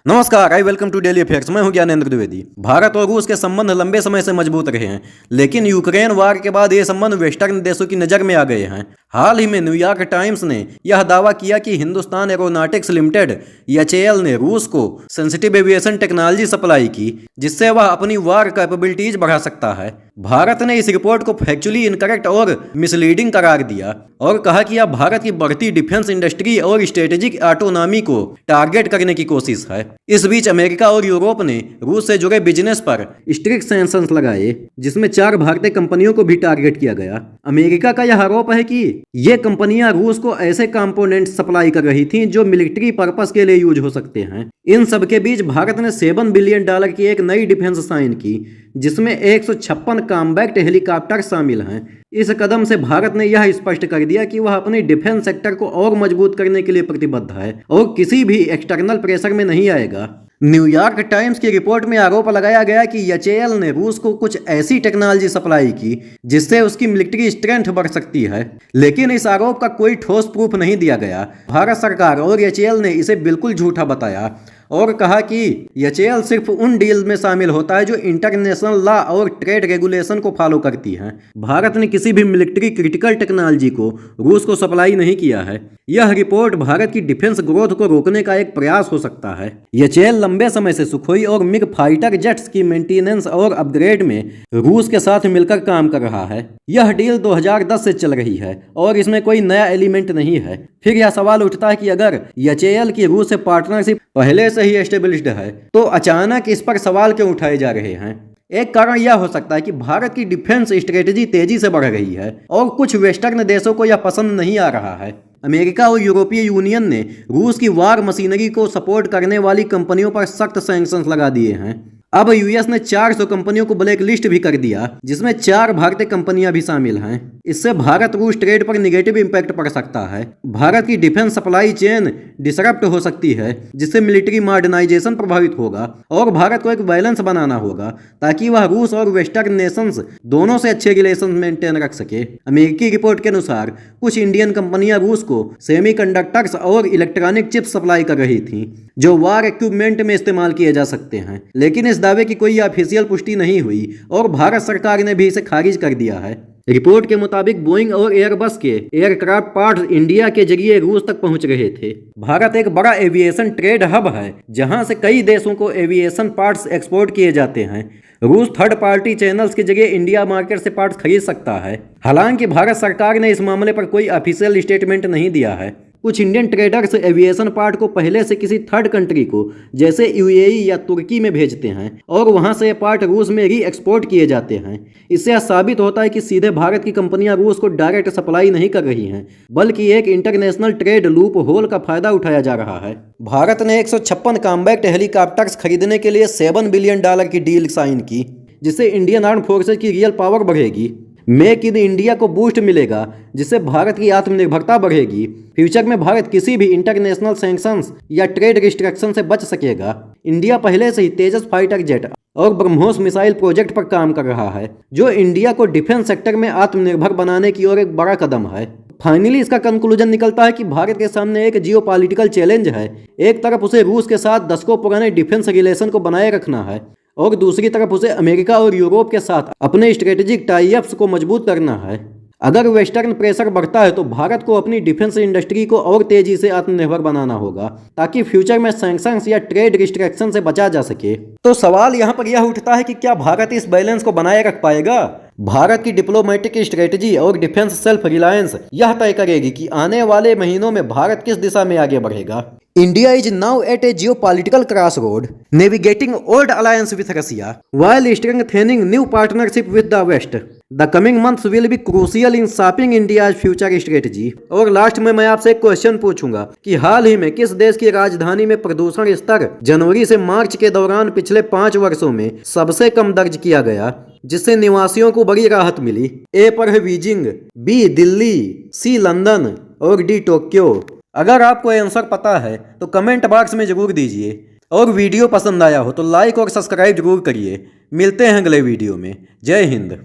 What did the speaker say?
नमस्कार, I welcome to daily affairs. मैं हूं ज्ञानेंद्र द्विवेदी। भारत और रूस के संबंध लंबे समय से मजबूत रहे हैं, लेकिन यूक्रेन वार के बाद ये संबंध वेस्टर्न देशों की नज़र में आ गए हैं। हाल ही में न्यूयॉर्क टाइम्स ने यह दावा किया कि हिंदुस्तान एरोनॉटिक्स लिमिटेड (HAL) ने रूस को सेंसिटिव एविएशन टेक्नोलॉजी सप्लाई की, जिससे वह अपनी वार कैपेबिलिटीज बढ़ा सकता है। भारत ने इस रिपोर्ट को फैक्चुअली इनकरेक्ट और मिसलीडिंग करार दिया और कहा कि यह भारत की बढ़ती डिफेंस इंडस्ट्री और स्ट्रेटेजिक ऑटोनॉमी को टारगेट करने की कोशिश है। इस बीच अमेरिका और यूरोप ने रूस से जुड़े बिजनेस पर स्ट्रिक्ट सैंक्शंस लगाए, जिसमें 4 भारतीय कंपनियों को भी टारगेट किया गया। अमेरिका का यह आरोप है कि ये कंपनियां रूस को ऐसे कंपोनेंट सप्लाई कर रही थीं जो मिलिट्री पर्पस के लिए यूज हो सकते हैं। इन सब के बीच भारत ने $7 बिलियन की एक नई डिफेंस साइन की, जिसमें 156 कॉम्बैट हेलीकॉप्टर शामिल हैं। इस कदम से भारत ने यह स्पष्ट कर दिया कि वह अपने डिफेंस सेक्टर को और मजबूत करने के लिए प्रतिबद्ध है और किसी भी एक्सटर्नल प्रेशर में नहीं आएगा। न्यूयॉर्क टाइम्स की रिपोर्ट में आरोप लगाया गया कि HAL ने रूस को कुछ ऐसी टेक्नोलॉजी सप्लाई की जिससे उसकी मिलिट्री स्ट्रेंथ बढ़ सकती है, लेकिन इस आरोप का कोई ठोस प्रूफ नहीं दिया गया। भारत सरकार और HAL ने इसे बिल्कुल झूठा बताया और कहा कि HAL सिर्फ उन डील में शामिल होता है जो इंटरनेशनल लॉ और ट्रेड रेगुलेशन को फॉलो करती हैं। भारत ने किसी भी मिलिट्री क्रिटिकल टेक्नोलॉजी को रूस को सप्लाई नहीं किया है। यह रिपोर्ट भारत की डिफेंस ग्रोथ को रोकने का एक प्रयास हो सकता है। HAL लंबे समय से सुखोई और मिग फाइटर जेट्स की मेंटेनेंस और अपग्रेड में रूस के साथ मिलकर काम कर रहा है। यह डील 2010 से चल रही है और इसमें कोई नया एलिमेंट नहीं है। फिर यह सवाल उठता है कि अगर HAL की रूस से पार्टनरशिप पहले से ही एस्टेब्लिश्ड है तो अचानक इस पर सवाल क्यों उठाए जा रहे हैं। एक कारण यह हो सकता है कि भारत की डिफेंस स्ट्रेटेजी तेजी से बढ़ रही है और कुछ वेस्टर्न देशों को यह पसंद नहीं आ रहा है। अमेरिका और यूरोपीय यूनियन ने रूस की वार मशीनरी को सपोर्ट करने वाली कंपनियों पर सख्त सैंक्शंस लगा दिए हैं। अब यूएस ने 400 कंपनियों को ब्लैक लिस्ट भी कर दिया, जिसमें 4 भारतीय कंपनियां भी शामिल हैं। इससे भारत रूस ट्रेड पर निगेटिव इंपैक्ट पड़ सकता है। भारत की डिफेंस सप्लाई चेन डिसरप्ट हो सकती है, जिससे मिलिट्री मॉडर्नाइजेशन प्रभावित होगा और भारत को एक बैलेंस बनाना होगा ताकि वह रूस और वेस्टर्न नेशंस दोनों से अच्छे रिलेशन मेंटेन रख सके। अमेरिकी रिपोर्ट के अनुसार कुछ इंडियन कंपनियां रूस को सेमीकंडक्टर्स और इलेक्ट्रॉनिक चिप्स सप्लाई कर रही थीं, जो वार इक्विपमेंट में इस्तेमाल किए जा सकते हैं, लेकिन इस दावे की कोई ऑफिशियल पुष्टि नहीं हुई और भारत सरकार ने भी इसे खारिज कर दिया है। रिपोर्ट के मुताबिक बोइंग और एयरबस के एयरक्राफ्ट पार्ट्स इंडिया के जरिए रूस तक पहुंच रहे थे। भारत एक बड़ा एविएशन ट्रेड हब है, जहां से कई देशों को एविएशन पार्ट्स एक्सपोर्ट किए जाते हैं। रूस थर्ड पार्टी चैनल्स के जरिए इंडिया मार्केट से पार्ट्स खरीद सकता है। हालांकि भारत सरकार ने इस मामले पर कोई ऑफिशियल स्टेटमेंट नहीं दिया है। कुछ इंडियन ट्रेडर्स एविएशन पार्ट को पहले से किसी थर्ड कंट्री को, जैसे UAE या तुर्की में भेजते हैं और वहां से ये पार्ट रूस में री एक्सपोर्ट किए जाते हैं। इससे यह साबित होता है कि सीधे भारत की कंपनियां रूस को डायरेक्ट सप्लाई नहीं कर रही हैं, बल्कि एक इंटरनेशनल ट्रेड लूप होल का फायदा उठाया जा रहा है। भारत ने 156 कॉम्बैट हेलीकॉप्टर्स खरीदने के लिए $7 बिलियन की डील साइन की, जिससे इंडियन आर्म फोर्सेज की रियल पावर बढ़ेगी। मेक इन इंडिया को बूस्ट मिलेगा, जिससे भारत की आत्मनिर्भरता बढ़ेगी। फ्यूचर में भारत किसी भी इंटरनेशनल सैंक्शंस या ट्रेड रिस्ट्रिक्शन से बच सकेगा। इंडिया पहले से ही तेजस फाइटर जेट और ब्रह्मोस मिसाइल प्रोजेक्ट पर काम कर रहा है, जो इंडिया को डिफेंस सेक्टर में आत्मनिर्भर बनाने की ओर एक बड़ा कदम है। फाइनली इसका कंक्लूजन निकलता है कि भारत के सामने एक जियोपॉलिटिकल चैलेंज है। एक तरफ उसे रूस के साथ दशकों पुराने डिफेंस रिलेशन को बनाए रखना है और दूसरी तरफ उसे अमेरिका और यूरोप के साथ अपने स्ट्रेटेजिक टाई अप्स को मजबूत करना है। अगर वेस्टर्न प्रेशर बढ़ता है तो भारत को अपनी डिफेंस इंडस्ट्री को और तेजी से आत्मनिर्भर बनाना होगा, ताकि फ्यूचर में सैंक्शंस या ट्रेड रिस्ट्रिक्शन से बचा जा सके। तो सवाल यहाँ पर यह उठता है कि क्या भारत इस बैलेंस को बनाए रख पाएगा। भारत की डिप्लोमेटिक स्ट्रेटजी और डिफेंस सेल्फ रिलायंस यह तय करेगी कि आने वाले महीनों में भारत किस दिशा में आगे बढ़ेगा। India is now at a geopolitical crossroad, navigating old alliance with Russia while strengthening new partnership with the West. The coming months will be crucial in shaping India's future strategy. और लास्ट में मैं आपसे एक question पूछूंगा कि हाल ही में किस देश की राजधानी में प्रदूषण स्तर जनवरी से मार्च के दौरान पिछले 5 वर्षों में सबसे कम दर्ज किया गया, जिससे निवासियों को बड़ी राहत मिली। ए पर है बीजिंग, बी दिल्ली, सी लंदन और डी टोक्यो। अगर आपको आंसर पता है तो कमेंट बॉक्स में जरूर दीजिए और वीडियो पसंद आया हो तो लाइक और सब्सक्राइब जरूर करिए। मिलते हैं अगले वीडियो में। जय हिंद।